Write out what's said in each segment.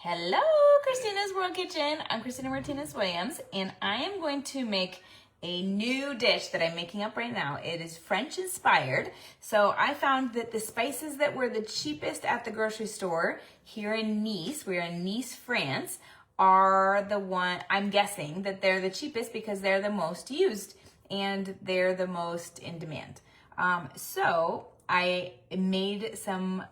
Hello, Christina's World Kitchen. I'm Christina Martinez Williams, and I am going to make a new dish that I'm making up right now. It is French inspired. So I found that the spices that were the cheapest at the grocery store here in Nice, we're in Nice, France, are the one, I'm guessing that they're the cheapest because they're the most used and they're the most in demand. So I made some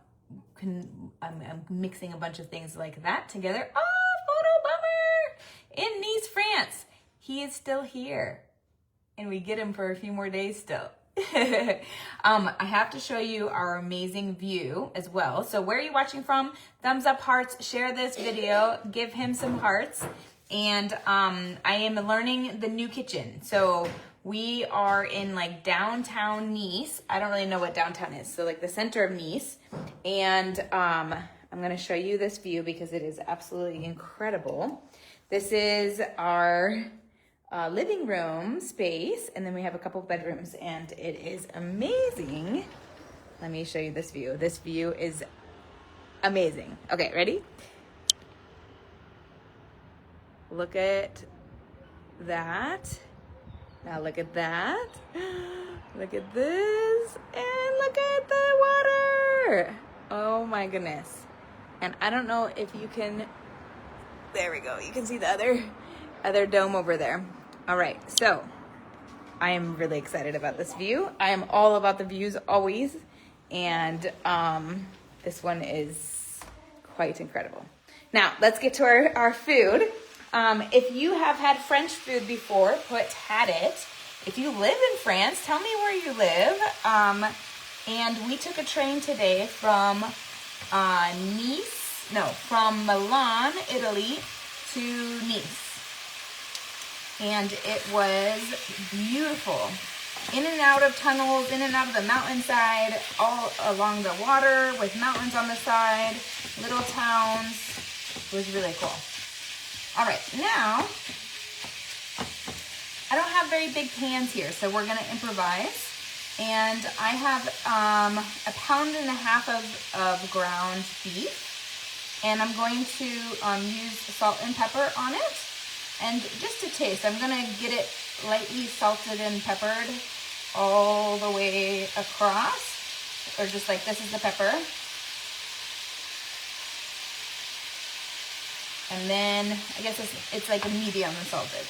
I'm mixing a bunch of things like that together. Oh, photo bummer! In Nice, France. He is still here. And we get him for a few more days still. I have to show you our amazing view as well. So where are you watching from? Thumbs up, hearts, share this video, give him some hearts. And I am learning the new kitchen. So we are in like downtown Nice. I don't really know what downtown is. So like the center of Nice. And I'm gonna show you this view because it is absolutely incredible. This is our living room space. And then we have a couple bedrooms and it is amazing. Let me show you this view. This view is amazing. Okay, ready? Look at that. Now look at that. Look at this. And look at the water. Oh my goodness. And I don't know if you can, there we go. You can see the other dome over there. All right, so I am really excited about this view. I am all about the views always. And this one is quite incredible. Now let's get to our food. If you have had French food before, put had it. If you live in France, tell me where you live. And we took a train today from from Milan, Italy to Nice. And it was beautiful. In and out of tunnels, in and out of the mountainside, all along the water with mountains on the side, little towns. It was really cool. All right, now, I don't have very big pans here, so we're gonna improvise. And I have 1.5 pounds of ground beef. And I'm going to use salt and pepper on it. And just to taste, I'm gonna get it lightly salted and peppered all the way across. Or just like, this is the pepper. And then, I guess it's like a medium salted.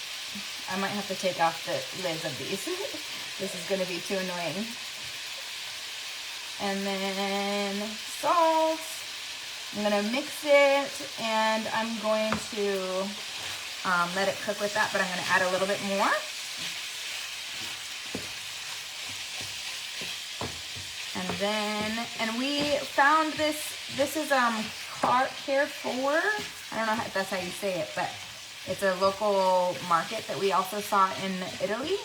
I might have to take off the lids of these. This is gonna be too annoying. And then salt. I'm gonna mix it and I'm going to let it cook with that, but I'm gonna add a little bit more. And we found this is Carrefour. I don't know if that's how you say it, but it's a local market that we also saw in Italy.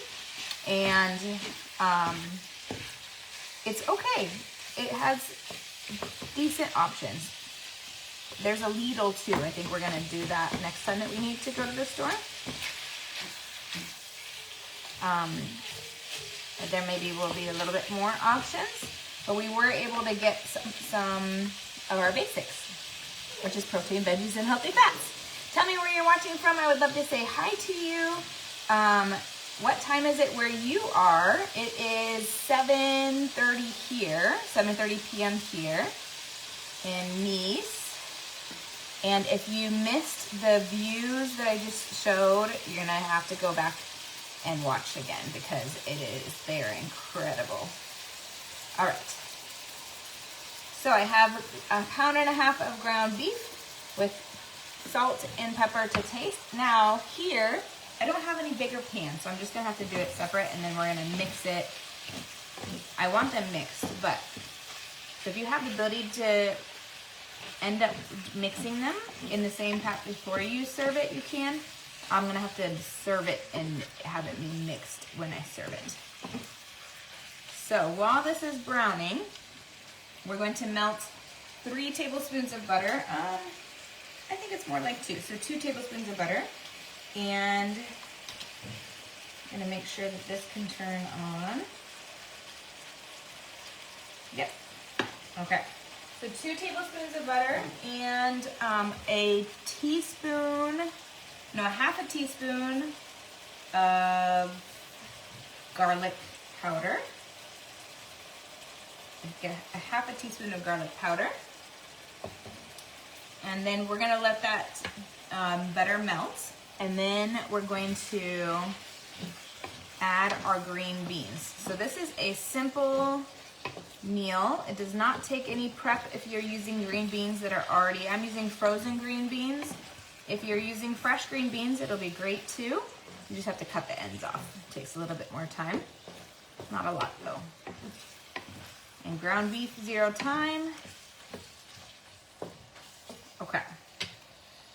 And it's okay. It has decent options. There's a Lidl too. I think we're gonna do that next time that we need to go to the store. There maybe will be a little bit more options, but we were able to get some of our basics, which is protein, veggies, and healthy fats. Tell me where you're watching from. I would love to say hi to you. What time is it where you are? It is 7:30 here, 7:30 p.m. here in Nice. And if you missed the views that I just showed, you're gonna have to go back and watch again because they're incredible. All right. So I have 1.5 pounds of ground beef with salt and pepper to taste. Now here, I don't have any bigger pans, so I'm just gonna have to do it separate and then we're gonna mix it. I want them mixed, but so if you have the ability to end up mixing them in the same pot before you serve it, you can. I'm gonna have to serve it and have it be mixed when I serve it. So while this is browning, we're going to melt 3 tablespoons of butter. I think it's more like 2. So 2 tablespoons of butter. And I'm gonna make sure that this can turn on. Yep. Okay. So 2 tablespoons of butter and a half a teaspoon of garlic powder. A half a teaspoon of garlic powder. And then we're gonna let that butter melt. And then we're going to add our green beans. So this is a simple meal. It does not take any prep if you're using green beans that are already, I'm using frozen green beans. If you're using fresh green beans, it'll be great too. You just have to cut the ends off. It takes a little bit more time. Not a lot though. And ground beef, 0 thyme. Okay.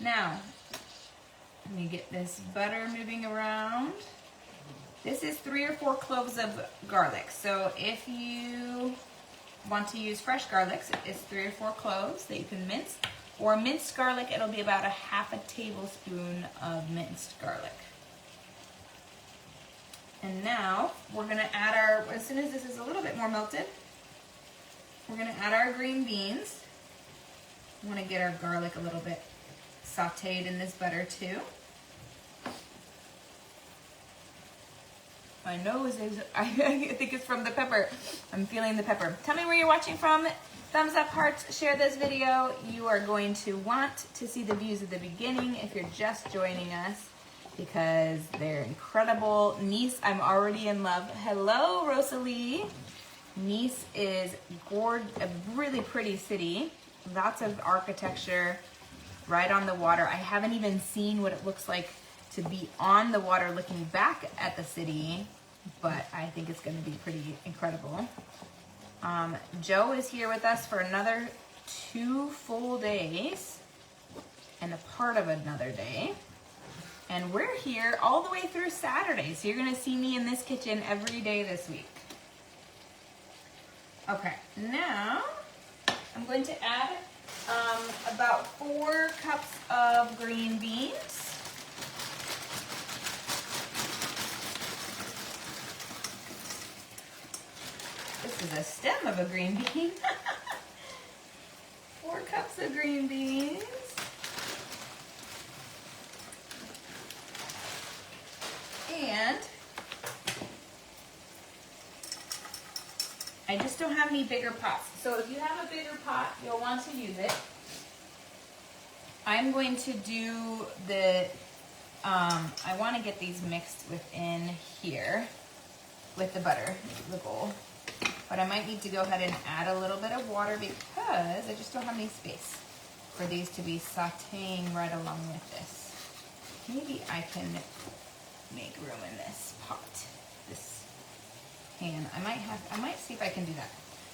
Now, let me get this butter moving around. This is 3 or 4 cloves of garlic. So if you want to use fresh garlic, it's 3 or 4 cloves that you can mince. Or minced garlic, it'll be about a half a tablespoon of minced garlic. And now we're gonna add as soon as this is a little bit more melted, we're gonna add our green beans. We wanna get our garlic a little bit sauteed in this butter too. My nose is, I think it's from the pepper. I'm feeling the pepper. Tell me where you're watching from. Thumbs up, hearts, share this video. You are going to want to see the views at the beginning if you're just joining us because they're incredible. Nice, I'm already in love. Hello, Rosalie. Nice is a really pretty city. Lots of architecture right on the water. I haven't even seen what it looks like to be on the water looking back at the city, but I think it's gonna be pretty incredible. Joe is here with us for another 2 full days and a part of another day. And we're here all the way through Saturday. So you're gonna see me in this kitchen every day this week. Okay, now I'm going to add about 4 cups of green beans. This is a stem of a green bean. 4 cups of green beans. And I just don't have any bigger pots. So if you have a bigger pot, you'll want to use it. I'm going to do I want to get these mixed within here with the butter, the bowl. But I might need to go ahead and add a little bit of water because I just don't have any space for these to be sauteing right along with this. Maybe I can make room in this pot, this pan. I might see if I can do that.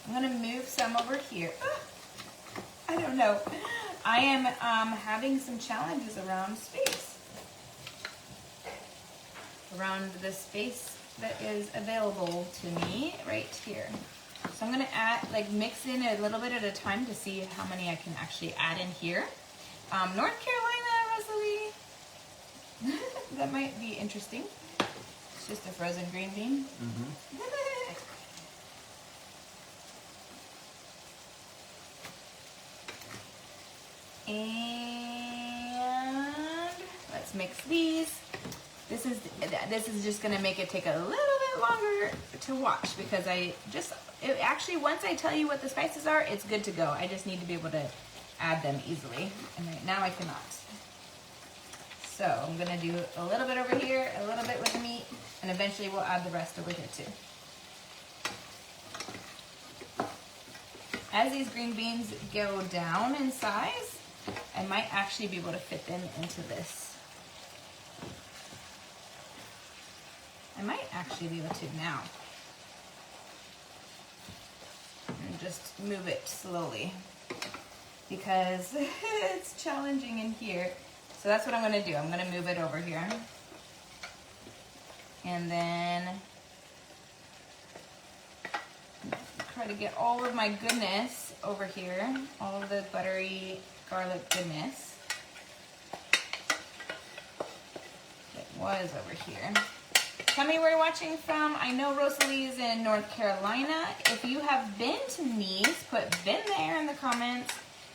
I'm gonna move some over here. I don't know. I am having some challenges around space. Around the space that is available to me right here. So I'm gonna mix in a little bit at a time to see how many I can actually add in here. North Carolina, Rosalie. That might be interesting. It's just a frozen green bean. Mm-hmm. And let's mix these. This is just gonna make it take a little bit longer to watch because actually once I tell you what the spices are, it's good to go. I just need to be able to add them easily. And right now I cannot. So I'm gonna do a little bit over here, a little bit with the meat, and eventually we'll add the rest over here too. As these green beans go down in size, I might actually be able to fit them into this. I might actually be able to now. And just move it slowly because it's challenging in here. So that's what I'm gonna do. I'm gonna move it over here. And then try to get all of my goodness over here, all of the buttery garlic goodness that was over here. Tell me where you're watching from. I know Rosalie is in North Carolina. If you have been to Nice, put been there in the comments.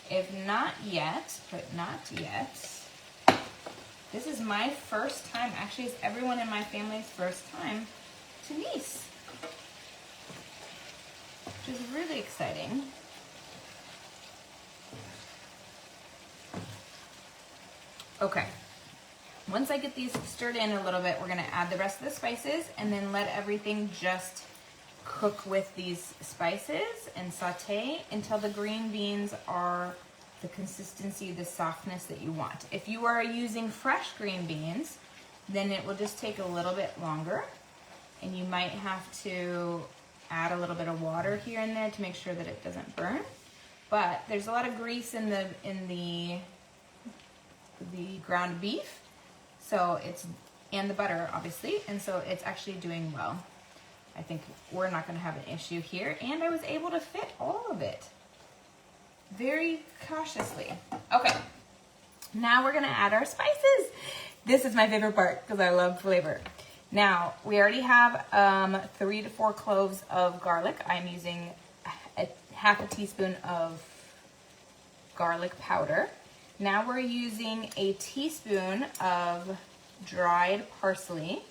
If not yet, put not yet. This is my first time. Actually, it's everyone in my family's first time to Nice, which is really exciting. Okay. Once I get these stirred in a little bit, we're gonna add the rest of the spices and then let everything just cook with these spices and saute until the green beans are the consistency, the softness that you want. If you are using fresh green beans, then it will just take a little bit longer and you might have to add a little bit of water here and there to make sure that it doesn't burn. But there's a lot of grease in the ground beef. So and the butter, obviously, and so it's actually doing well. I think we're not gonna have an issue here, and I was able to fit all of it very cautiously. Okay, now we're gonna add our spices. This is my favorite part because I love flavor. Now, we already have 3 to 4 cloves of garlic. I'm using half a teaspoon of garlic powder. Now we're using a teaspoon of dried parsley.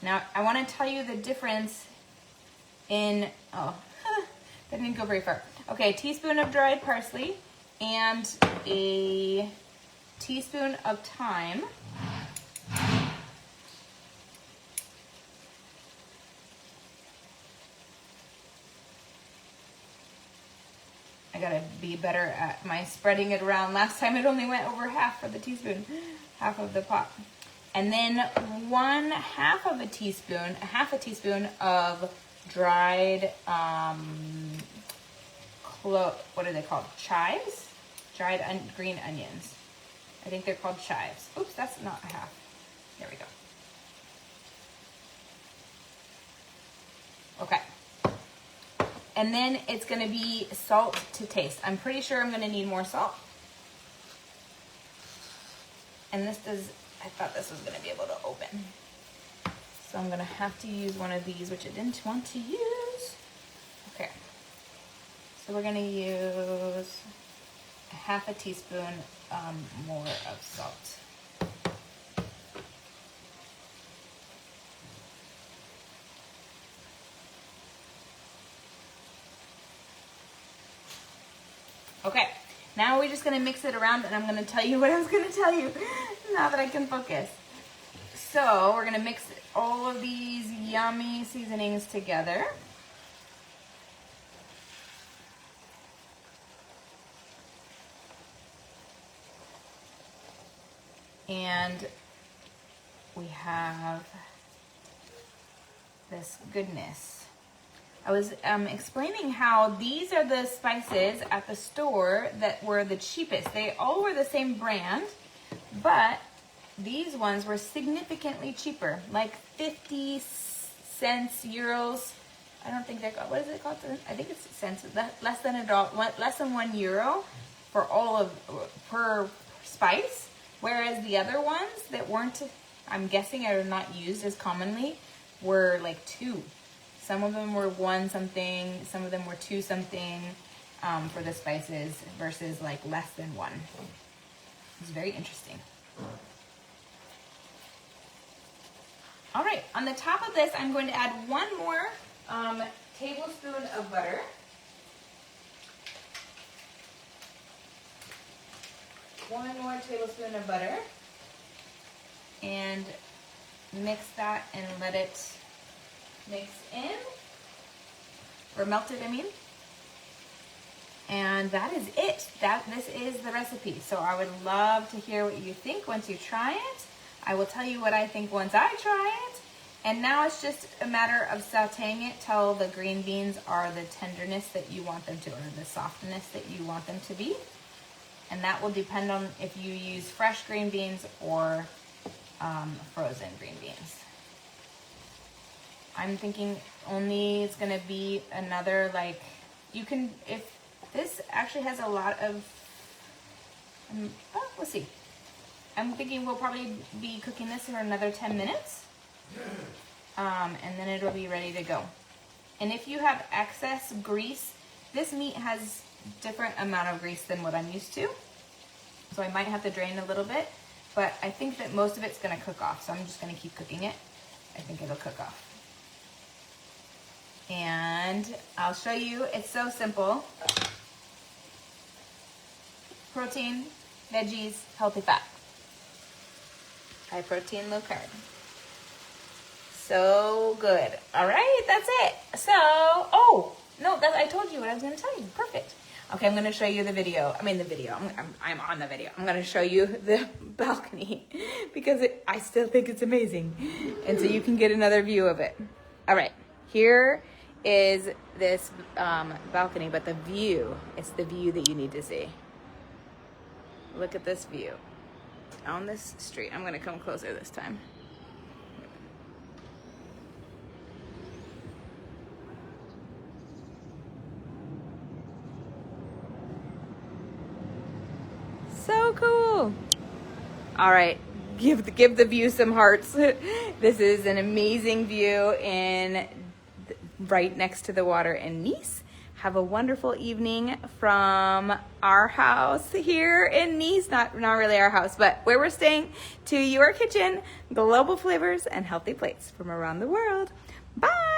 Now I want to tell you the difference in, that didn't go very far. Okay, a teaspoon of dried parsley and a teaspoon of thyme. I gotta be better at my spreading it around. Last time it only went over half of the teaspoon, half of the pot. And then half a teaspoon of dried, what are they called? Chives? Dried green onions. I think they're called chives. Oops, that's not a half. There we go. Okay. And then it's gonna be salt to taste. I'm pretty sure I'm gonna need more salt. And I thought this was gonna be able to open. So I'm gonna have to use one of these, which I didn't want to use. Okay. So we're gonna use half a teaspoon more of salt. Okay, now we're just gonna mix it around and I'm gonna tell you what I was gonna tell you now that I can focus. So we're gonna mix all of these yummy seasonings together. And we have this goodness. I was explaining how these are the spices at the store that were the cheapest. They all were the same brand, but these ones were significantly cheaper, like 50 cents, euros. I don't think they're called, what is it called? I think it's cents, less than €1 for all of, per spice. Whereas the other ones that weren't, I'm guessing are not used as commonly, were like 2. Some of them were 1 something, some of them were 2 something for the spices versus like less than 1. It's very interesting. All right, on the top of this, I'm going to add 1 more tablespoon of butter. One more tablespoon of butter. And mix that and let it mix in, or melt it, I mean. And that is it. This is the recipe. So I would love to hear what you think once you try it. I will tell you what I think once I try it. And now it's just a matter of sauteing it till the green beans are the tenderness that you want them to, or the softness that you want them to be. And that will depend on if you use fresh green beans or frozen green beans. I'm thinking only it's gonna be another, like, you can, if this actually has a lot of, we'll see. I'm thinking we'll probably be cooking this for another 10 minutes. And then it'll be ready to go. And if you have excess grease, this meat has different amount of grease than what I'm used to. So I might have to drain a little bit, but I think that most of it's gonna cook off. So I'm just gonna keep cooking it. I think it'll cook off. And I'll show you, it's so simple. Protein, veggies, healthy fat. High protein, low carb. So good. All right, that's it. So, oh, no, I told you what I was gonna tell you. Perfect. Okay, I'm gonna show you the video. I'm on the video. I'm gonna show you the balcony because I still think it's amazing. And so you can get another view of it. All right, here is this balcony, but the view, it's the view that you need to see. Look at this view on this street. I'm gonna come closer this time. So cool. All right, give the view some hearts. This is an amazing view right next to the water in Nice. Have a wonderful evening from our house here in Nice. Not really our house, but where we're staying, to your kitchen, global flavors and healthy plates from around the world. Bye.